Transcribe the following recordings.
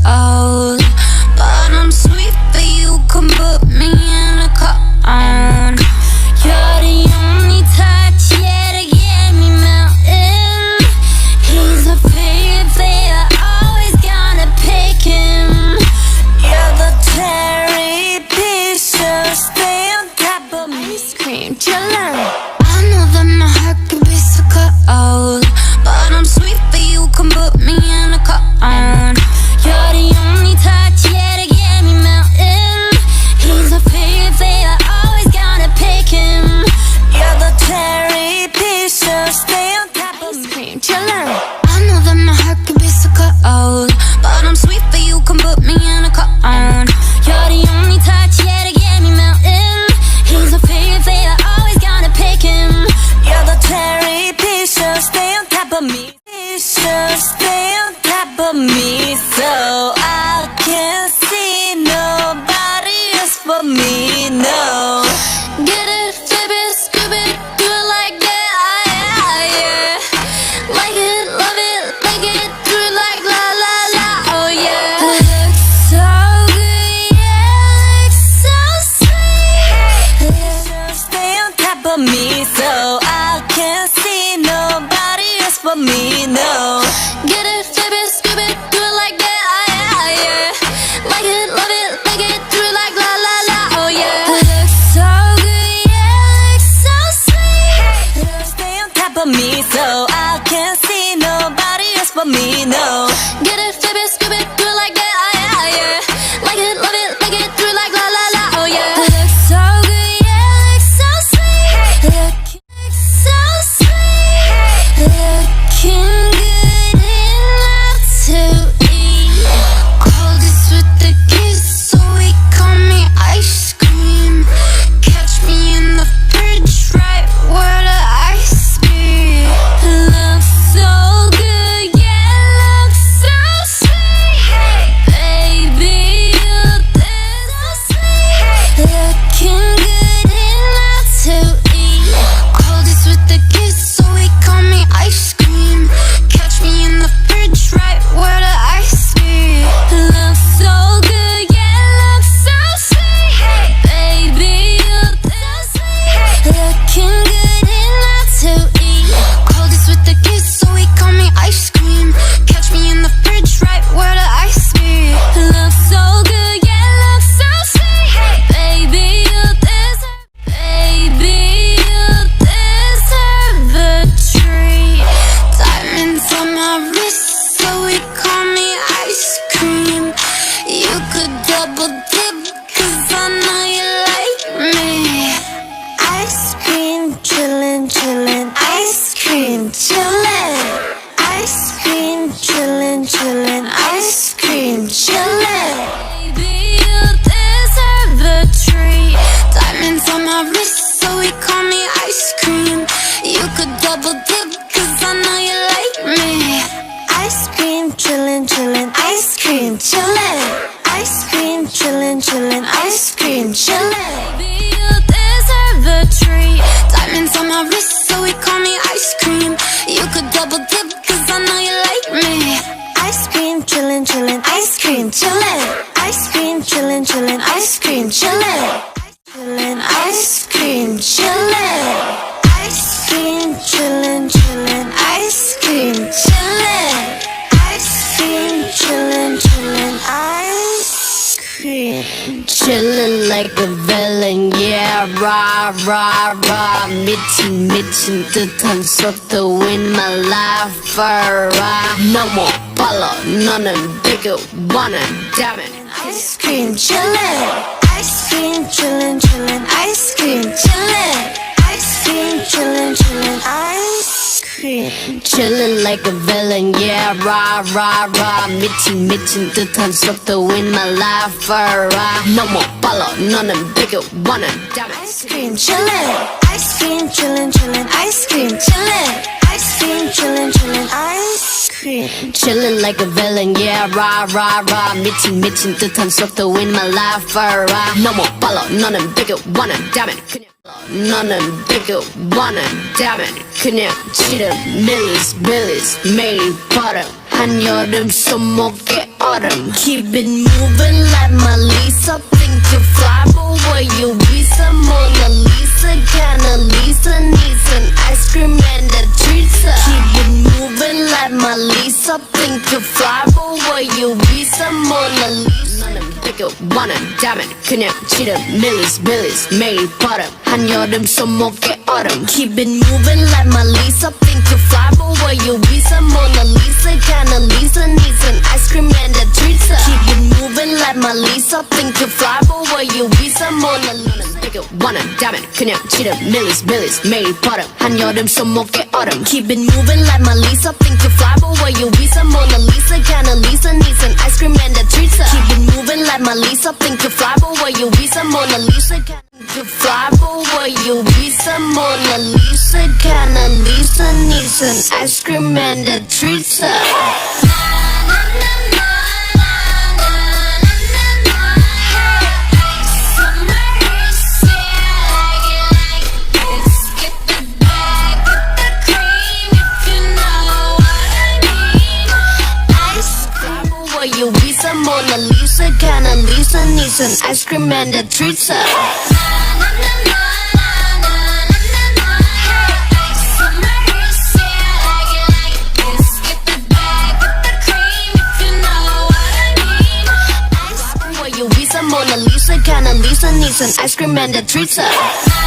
But I'm sweet, but you can put me in a cup. me, no. Get it, flip it, scoop it, do it like that, yeah. Like it, love it, like it, do it like la la la, oh yeah. Looks so good, yeah, looks so sweet. Stay on top of me so I can't see nobody else but me, no. Get it, flip it, scoop it, do it like that, yeah. Like it, love it, like it, do it like la la la, oh yeah. Looks so good, yeah, looks so sweet. Stay on top of me so I can't see nobody else but me, no. Get it, flip it, scoop it, do it like that, yeah. Like it, love it, like it, do it like la la la, oh yeah. Looks so good, yeah, looks so sweet. Looks so sweet. Looking good enough to eat. Coldest with the kiss, so we call me ice cream. Catch me in the fridge, right where the ice be. Looks so good, yeah, looks so sweet. Baby, you look so sweet. Looking good enough to eat. Coldest with the kiss, so we call me ice cream. Catch me in the fridge, right where the ice be. Looks so good, yeah, looks so sweet. Baby, you look so sweet. Looking good enough to eat. Coldest with the kiss, so we call me ice cream. Catch me in the fridge, right where the ice be. Looks so good, yeah, looks so sweet. Baby, you deserve. Baby, you deserve a treat. Diamonds on my wrist, so we call me ice cream. You could double dip, cause I know you like me. Ice cream, chillin', chillin'. Ice cream, chillin'. Ice cream, chillin', chillin'. Ice cream, chillin'. Baby, you deserve a treat. Diamonds on my wrist, so we call me ice cream. You could double dip, cause I know you like me. Ice cream, chillin', chillin'. Ice cream, chillin'. Ice cream, chillin', chillin'. Ice cream, chillin'. Baby, you deserve a treat. Diamonds on my wrist, so we call me ice cream. You could double dip, cause I know you like me. Ice cream, chillin', chillin'. Ice cream, chillin'. Ice cream, chillin', chillin'. Ice cream, chillin'. Chillin', ice cream, chillin'. Ice cream, chillin', chillin'. Ice cream, chillin'. Ice cream, chillin', chillin'. Ice cream. Chillin' like a villain, yeah, rah, rah, rah. 미친, 미친 듯한 속도 in my life, rah. 너무 빨라, 너는 비교 원한다면. Ice cream, chillin'. Ice cream, chillin', chillin'. Ice cream, chillin'. Ice cream, chillin', chillin'. Ice cream. Chillin' like a villain, yeah, rah, rah, rah. 미친, 미친 듯한 속도 in my life, rah. 너무 빨라, 너는 비교 원한다면. Ice cream, chillin'. Ice cream, chillin', chillin'. Ice cream, chillin'. Ice cream, chillin', chillin'. Ice cream. Chillin' like a villain, yeah, rah, rah, rah. 미친, 미친 듯한 속도 in my life, rah. 너무 빨라, 너는 비교 원한다면. 너는 비교 원한다면 그냥 치름 밀리스 밀리스 매일 바람 한여름 손목에 얼음 Keep it moving like my Lisa Think you fly but where you be some Mona Lisa Kinda Lisa needs an ice cream and a treats Keep it moving like my Lisa Think you fly but where you be some Mona Lisa 너는 비교 원한다면 그냥 치름 밀리스 밀리스 매일 바람 한여름 손목에 얼음 Keep it moving like my Lisa Think you fly but where you be some Mona Lisa Kinda Lisa needs an ice cream and a treats Keep it moving like my Lisa Think you fly but where you be some Mona Lisa 비교 원한다면 그냥 치름 밀리스 밀리스 매일 바람 한여름 손목에 얼음 Keep it moving like my Lisa Think you fly but where you be some Mona Lisa Kinda Lisa needs an ice cream and a treats Keep it moving like my Lisa Think you fly but where you be some Mona Lisa You fly but where you be some Mona Lisa Kinda Lisa needs an ice cream and a treats Summer Lisa, ice cream and the treats her. Mona Lisa, kinda Lisa needs an ice cream and the treats her.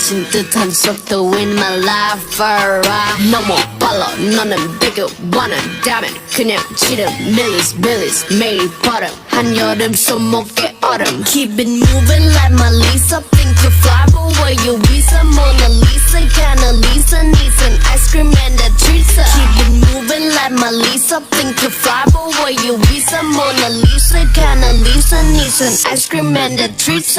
미친 듯한 속도 in my life 너무 빨라 너는 비교 원한다면 그냥 지름 millies 매일 버릇 한여름 손목에 얼음 Keep it moving like my Lisa Think you fly but where you Visa Mona Lisa kinda Lisa needs an ice cream and a treats Keep it moving like my Lisa Think you fly but where you Visa Mona Lisa kinda Lisa needs needs an ice cream and a treat.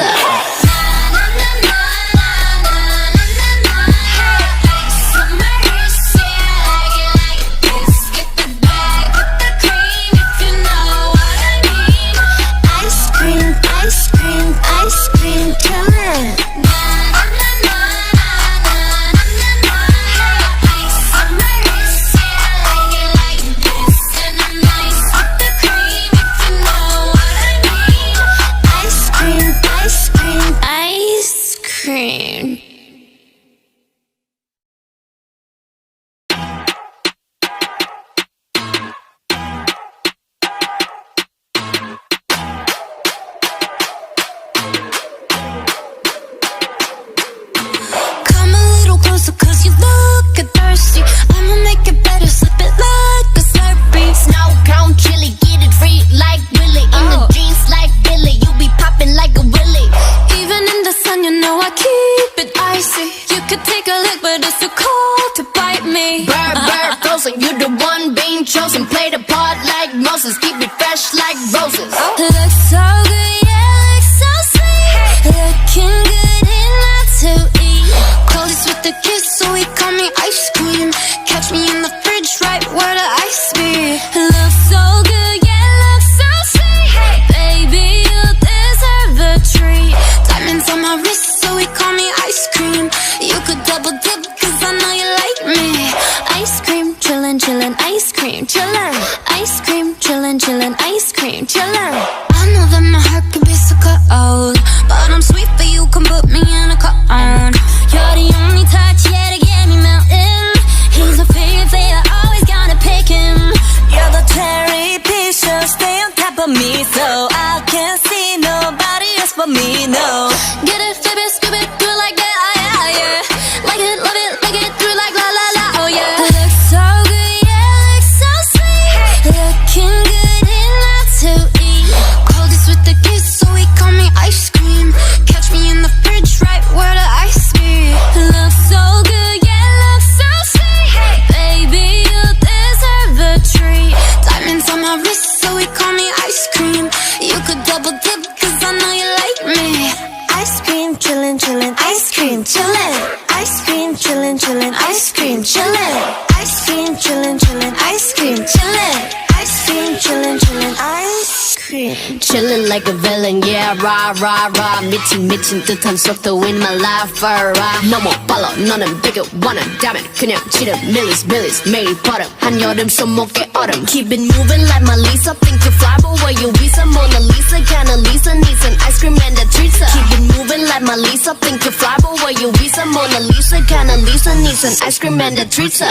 You the one being chosen, play the part like Moses, keep it fresh like roses. Looks so good, yeah, looks so sweet. Looking good enough to eat. Coldest with the kiss, so he call me ice cream. Catch me in the fridge, right where the ice be. Looks so good, yeah, looks so sweet. Baby, you deserve a treat. Diamonds on my wrist, so he call me ice cream. You could double dip, cause I know you like me. Ice cream, chillin', chillin', ice cream, chillin'. Ice cream, chillin', chillin', ice cream, chillin'. I know that my heart can be so cold, but I'm sweet for you, can put me in a cone. You're the only touch, yeah, to get me melting. He's a favorite, always gotta pick him. You're the cherry picture, stay on top of me, so I can't see nobody else but me, no. Get it, flip it, scoop it, do it like that, yeah, yeah. Like it, love it, like it, do it like la la la, oh yeah. Looks so good, yeah, looks so sweet. Looking good enough to eat. Coldest with the kiss, so he call me ice cream. Catch me in the fridge, right where the ice be. Looks so good, yeah, looks so sweet. Baby, you deserve a treat. Diamonds on my wrist, so he call me ice cream. You could double dip, cause I know you like me. Ice cream, chillin', chillin', ice cream, chillin'. Ice cream, chillin', chillin', ice cream, chillin'. Ice cream, chillin', chillin', ice cream, chillin'. Ice cream, chillin', chillin', ice cream. Chillin' like a villain, yeah, rah, rah, rah. 미친 듯한 속도 in my life, rah. 너무 빨라, 너는 되게 원한 다면 그냥 지름 millies, 매일 버릇 한여름 손목에 얼음. Keep it moving like my Lisa, think you fly, but where you visa? Mona Lisa, kinda Lisa, needs an ice cream and a treat. Keep it moving like my Lisa, think you fly, but where you visa? Mona Lisa, kinda Lisa, needs an ice cream and a treat.